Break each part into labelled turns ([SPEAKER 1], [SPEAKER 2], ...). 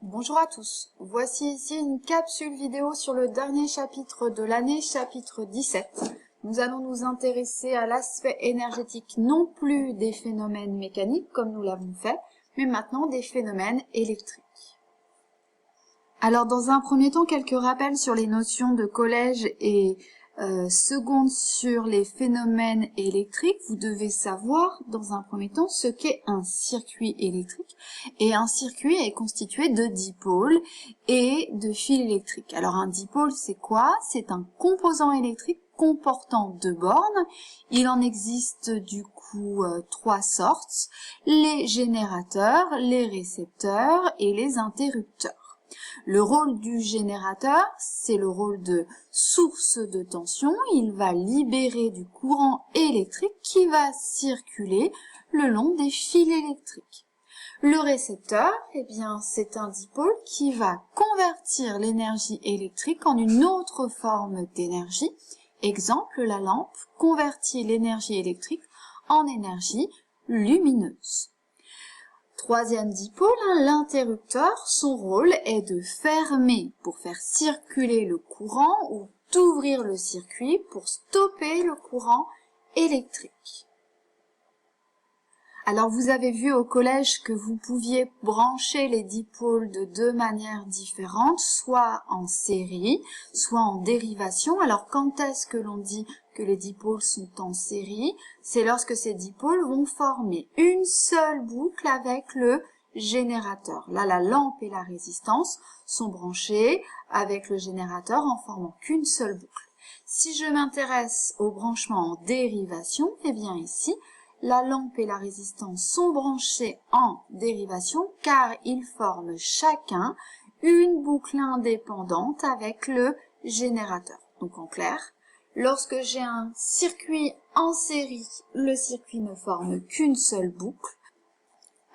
[SPEAKER 1] Bonjour à tous, voici ici une capsule vidéo sur le dernier chapitre de l'année, chapitre 17. Nous allons nous intéresser à l'aspect énergétique non plus des phénomènes mécaniques comme nous l'avons fait, mais maintenant des phénomènes électriques. Alors dans un premier temps, quelques rappels sur les notions de collège et seconde sur les phénomènes électriques. Vous devez savoir dans un premier temps ce qu'est un circuit électrique. Et un circuit est constitué de dipôles et de fils électriques. Alors un dipôle c'est quoi? C'est un composant électrique comportant deux bornes. Il en existe du coup trois sortes, les générateurs, les récepteurs et les interrupteurs. Le rôle du générateur, c'est le rôle de source de tension. Il va libérer du courant électrique qui va circuler le long des fils électriques. Le récepteur, eh bien, c'est un dipôle qui va convertir l'énergie électrique en une autre forme d'énergie. Exemple, la lampe convertit l'énergie électrique en énergie lumineuse. Troisième dipôle, l'interrupteur, son rôle est de fermer pour faire circuler le courant ou d'ouvrir le circuit pour stopper le courant électrique. Alors vous avez vu au collège que vous pouviez brancher les dipôles de deux manières différentes, soit en série, soit en dérivation. Alors quand est-ce que l'on dit que les dipôles sont en série? C'est lorsque ces dipôles vont former une seule boucle avec le générateur. Là, la lampe et la résistance sont branchées avec le générateur en formant qu'une seule boucle. Si je m'intéresse au branchement en dérivation, eh bien ici, la lampe et la résistance sont branchés en dérivation car ils forment chacun une boucle indépendante avec le générateur. Donc en clair, lorsque j'ai un circuit en série, le circuit ne forme qu'une seule boucle,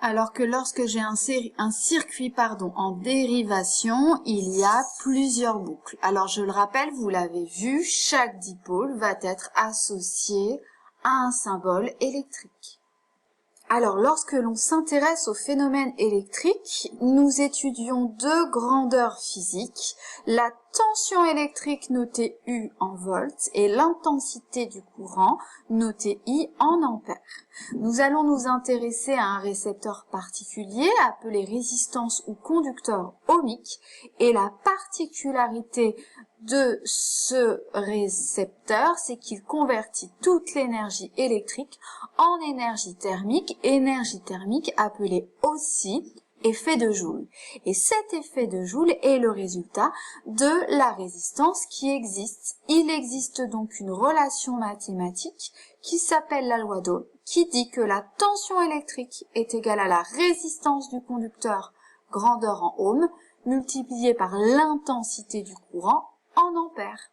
[SPEAKER 1] alors que lorsque j'ai un circuit en dérivation, il y a plusieurs boucles. Alors je le rappelle, vous l'avez vu, chaque dipôle va être associé à un symbole électrique. Alors, lorsque l'on s'intéresse aux phénomènes électriques, nous étudions deux grandeurs physiques, la tension électrique notée U en volts et l'intensité du courant notée I en ampères. Nous allons nous intéresser à un récepteur particulier appelé résistance ou conducteur ohmique et la particularité de ce récepteur, c'est qu'il convertit toute l'énergie électrique en énergie thermique appelée aussi effet de Joule. Et cet effet de Joule est le résultat de la résistance qui existe. Il existe donc une relation mathématique qui s'appelle la loi d'Ohm, qui dit que la tension électrique est égale à la résistance du conducteur, grandeur en ohms, multipliée par l'intensité du courant en ampères.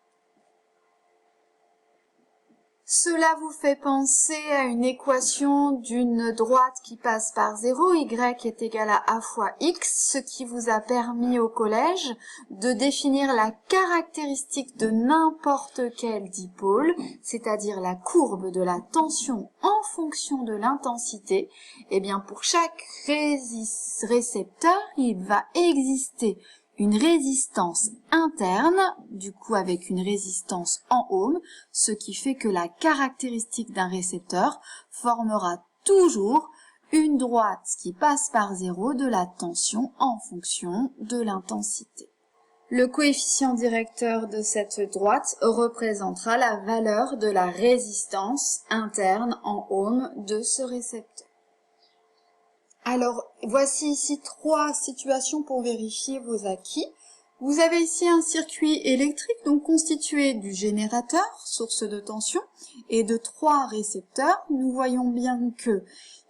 [SPEAKER 1] Cela vous fait penser à une équation d'une droite qui passe par 0, y est égal à a fois x, ce qui vous a permis au collège de définir la caractéristique de n'importe quel dipôle, c'est-à-dire la courbe de la tension en fonction de l'intensité. Et bien pour chaque récepteur, il va exister une résistance interne, du coup avec une résistance en ohms, ce qui fait que la caractéristique d'un récepteur formera toujours une droite qui passe par 0 de la tension en fonction de l'intensité. Le coefficient directeur de cette droite représentera la valeur de la résistance interne en ohms de ce récepteur. Alors, voici ici trois situations pour vérifier vos acquis. Vous avez ici un circuit électrique donc constitué du générateur, source de tension, et de trois récepteurs. Nous voyons bien que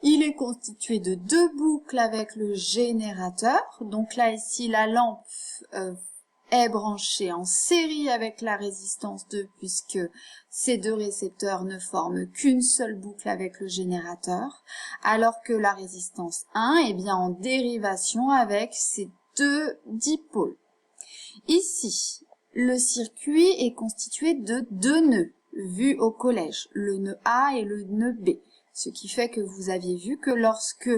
[SPEAKER 1] il est constitué de deux boucles avec le générateur. Donc là, ici, la lampe est branchée en série avec la résistance 2 puisque ces deux récepteurs ne forment qu'une seule boucle avec le générateur, alors que la résistance 1 est bien en dérivation avec ces deux dipôles. Ici, le circuit est constitué de deux nœuds, vus au collège, le nœud A et le nœud B. Ce qui fait que vous aviez vu que lorsque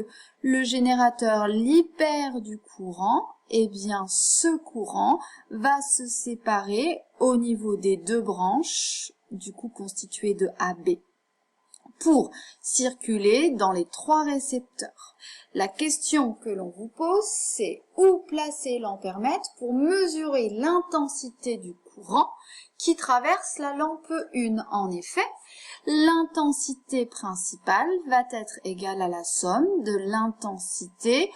[SPEAKER 1] le générateur libère du courant, eh bien ce courant va se séparer au niveau des deux branches, du coup constituées de AB, pour circuler dans les trois récepteurs. La question que l'on vous pose, c'est où placer l'ampèremètre pour mesurer l'intensité du courant qui traverse la lampe 1. En effet, l'intensité principale va être égale à la somme de l'intensité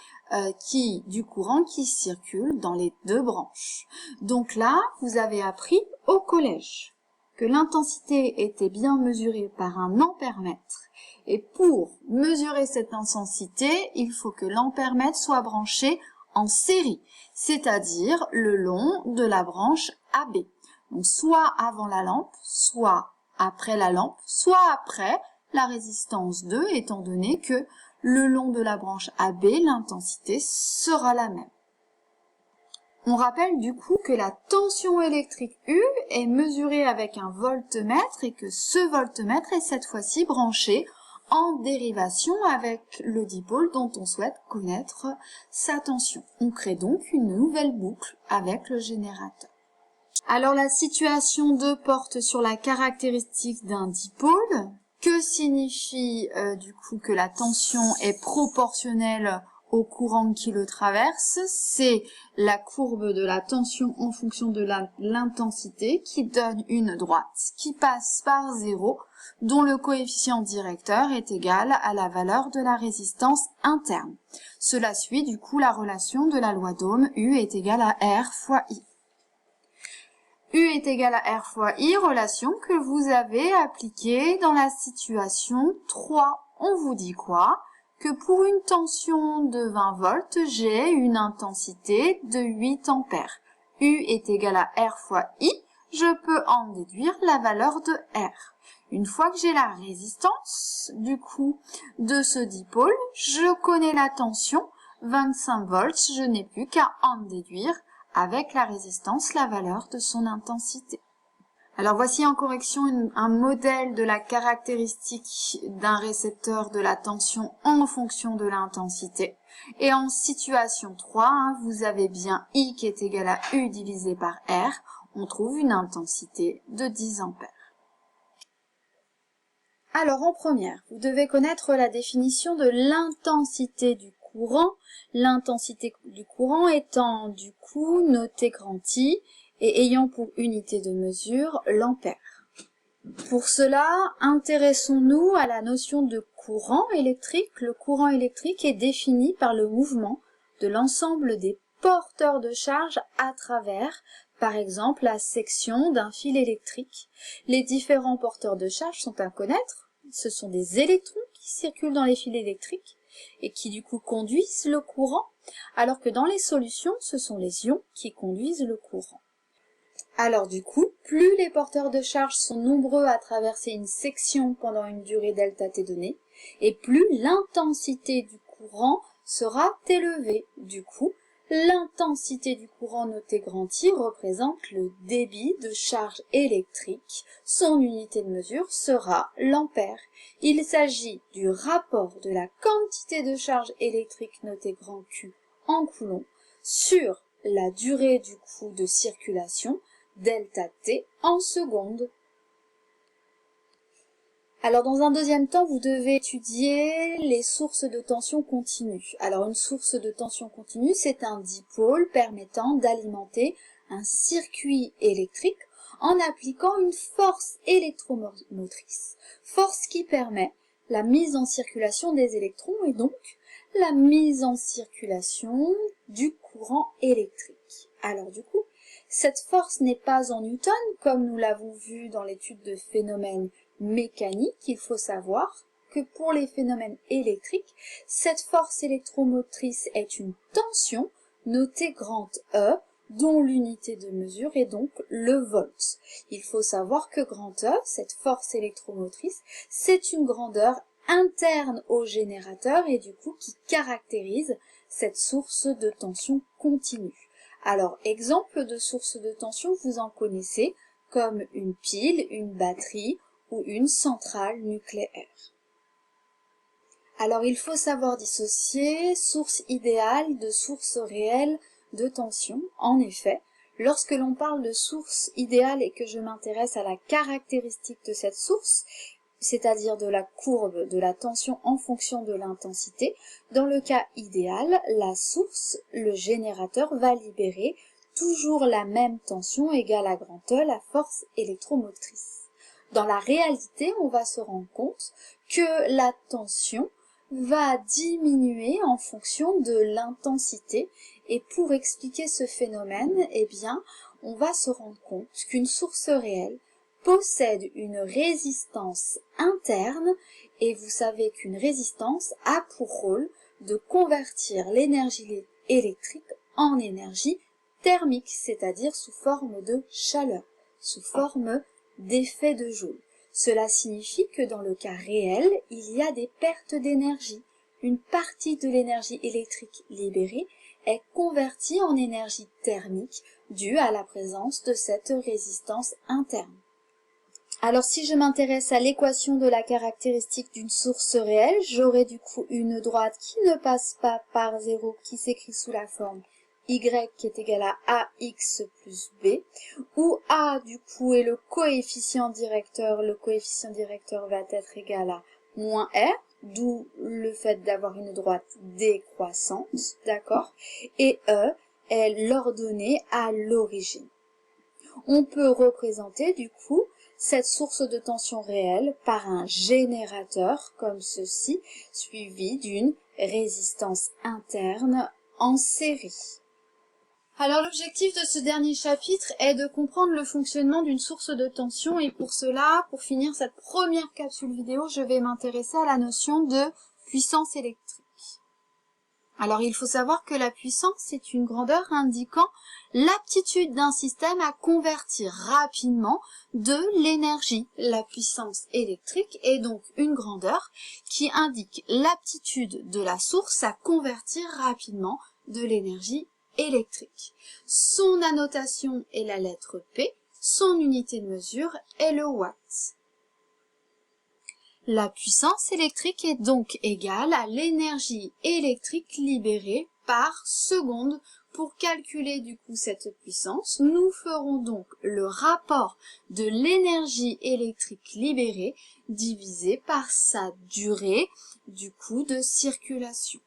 [SPEAKER 1] du courant qui circule dans les deux branches. Donc là, vous avez appris au collège que l'intensité était bien mesurée par un ampèremètre. Et pour mesurer cette intensité, il faut que l'ampèremètre soit branché en série, c'est-à-dire le long de la branche AB. Donc soit avant la lampe, soit après la lampe, soit après la résistance 2, étant donné que le long de la branche AB, l'intensité sera la même. On rappelle du coup que la tension électrique U est mesurée avec un voltmètre et que ce voltmètre est cette fois-ci branché en dérivation avec le dipôle dont on souhaite connaître sa tension. On crée donc une nouvelle boucle avec le générateur. Alors la situation 2 porte sur la caractéristique d'un dipôle. Que signifie du coup que la tension est proportionnelle au courant qui le traverse? C'est la courbe de la tension en fonction de l'intensité qui donne une droite qui passe par 0, dont le coefficient directeur est égal à la valeur de la résistance interne. Cela suit du coup la relation de la loi d'Ohm, U est égal à R fois I. U est égal à R fois I, relation que vous avez appliquée dans la situation 3. On vous dit quoi? Que pour une tension de 20 volts, j'ai une intensité de 8 ampères. U est égal à R fois I, je peux en déduire la valeur de R. Une fois que j'ai la résistance, du coup, de ce dipôle, je connais la tension, 25 volts, je n'ai plus qu'à en déduire avec la résistance la valeur de son intensité. Alors voici en correction un modèle de la caractéristique d'un récepteur de la tension en fonction de l'intensité. Et en situation 3, vous avez bien I qui est égal à U divisé par R. On trouve une intensité de 10 ampères. Alors en première, vous devez connaître la définition de l'intensité du courant. L'intensité du courant étant du coup notée grand I et ayant pour unité de mesure l'ampère. Pour cela, intéressons-nous à la notion de courant électrique. Le courant électrique est défini par le mouvement de l'ensemble des porteurs de charge à travers, par exemple, la section d'un fil électrique. Les différents porteurs de charge sont à connaître. Ce sont des électrons qui circulent dans les fils électriques et qui du coup conduisent le courant, alors que dans les solutions, ce sont les ions qui conduisent le courant. Alors du coup, plus les porteurs de charge sont nombreux à traverser une section pendant une durée delta t donnée, et plus l'intensité du courant sera élevée. Du coup, l'intensité du courant noté grand I représente le débit de charge électrique. Son unité de mesure sera l'ampère. Il s'agit du rapport de la quantité de charge électrique notée grand Q en coulomb sur la durée du coup de circulation delta T en secondes. Alors dans un deuxième temps, vous devez étudier les sources de tension continue. Alors une source de tension continue, c'est un dipôle permettant d'alimenter un circuit électrique en appliquant une force électromotrice. Force qui permet la mise en circulation des électrons et donc la mise en circulation du courant électrique. Alors du coup, cette force n'est pas en Newton, comme nous l'avons vu dans l'étude de phénomènes mécaniques. Il faut savoir que pour les phénomènes électriques, cette force électromotrice est une tension notée grand E, dont l'unité de mesure est donc le volt. Il faut savoir que grand E, cette force électromotrice, c'est une grandeur interne au générateur et du coup qui caractérise cette source de tension continue. Alors, exemple de source de tension, vous en connaissez, comme une pile, une batterie ou une centrale nucléaire. Alors il faut savoir dissocier source idéale de source réelle de tension. En effet, lorsque l'on parle de source idéale et que je m'intéresse à la caractéristique de cette source, c'est-à-dire de la courbe de la tension en fonction de l'intensité, dans le cas idéal, la source, le générateur, va libérer toujours la même tension égale à grand E, la force électromotrice. Dans la réalité, on va se rendre compte que la tension va diminuer en fonction de l'intensité, et pour expliquer ce phénomène, eh bien, on va se rendre compte qu'une source réelle possède une résistance interne, et vous savez qu'une résistance a pour rôle de convertir l'énergie électrique en énergie thermique, c'est-à-dire sous forme de chaleur, sous forme d'effet de Joule. Cela signifie que dans le cas réel, il y a des pertes d'énergie. Une partie de l'énergie électrique libérée est convertie en énergie thermique due à la présence de cette résistance interne. Alors si je m'intéresse à l'équation de la caractéristique d'une source réelle, j'aurai du coup une droite qui ne passe pas par 0, qui s'écrit sous la forme y qui est égal à ax plus b, où a du coup est le coefficient directeur va être égal à moins r, d'où le fait d'avoir une droite décroissante, d'accord, et e est l'ordonnée à l'origine. On peut représenter du coup cette source de tension réelle par un générateur comme ceci, suivi d'une résistance interne en série. Alors l'objectif de ce dernier chapitre est de comprendre le fonctionnement d'une source de tension, et pour cela, pour finir cette première capsule vidéo, je vais m'intéresser à la notion de puissance électrique. Alors il faut savoir que la puissance est une grandeur indiquant l'aptitude d'un système à convertir rapidement de l'énergie. La puissance électrique est donc une grandeur qui indique l'aptitude de la source à convertir rapidement de l'énergie électrique. Son annotation est la lettre P, son unité de mesure est le watt. La puissance électrique est donc égale à l'énergie électrique libérée par seconde. Pour calculer du coup cette puissance, nous ferons donc le rapport de l'énergie électrique libérée divisé par sa durée du coup de circulation.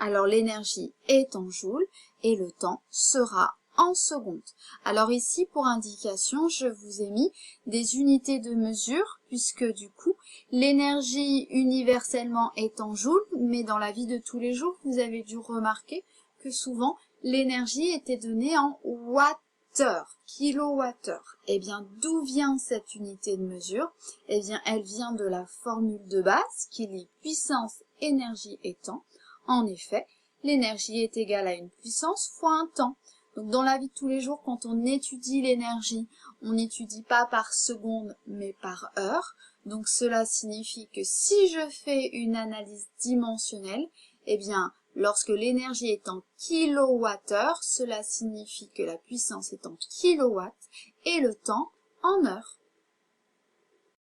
[SPEAKER 1] Alors l'énergie est en joules et le temps sera en secondes. Alors ici, pour indication, je vous ai mis des unités de mesure, puisque du coup, l'énergie universellement est en joules, mais dans la vie de tous les jours, vous avez dû remarquer que souvent, l'énergie était donnée en wattheure, kilowattheure. Eh bien, d'où vient cette unité de mesure? Eh bien, elle vient de la formule de base qui lie puissance, énergie et temps. En effet, l'énergie est égale à une puissance fois un temps. Donc dans la vie de tous les jours, quand on étudie l'énergie, on n'étudie pas par seconde, mais par heure. Donc cela signifie que si je fais une analyse dimensionnelle, eh bien, lorsque l'énergie est en kilowattheure, cela signifie que la puissance est en kilowatts et le temps en heures.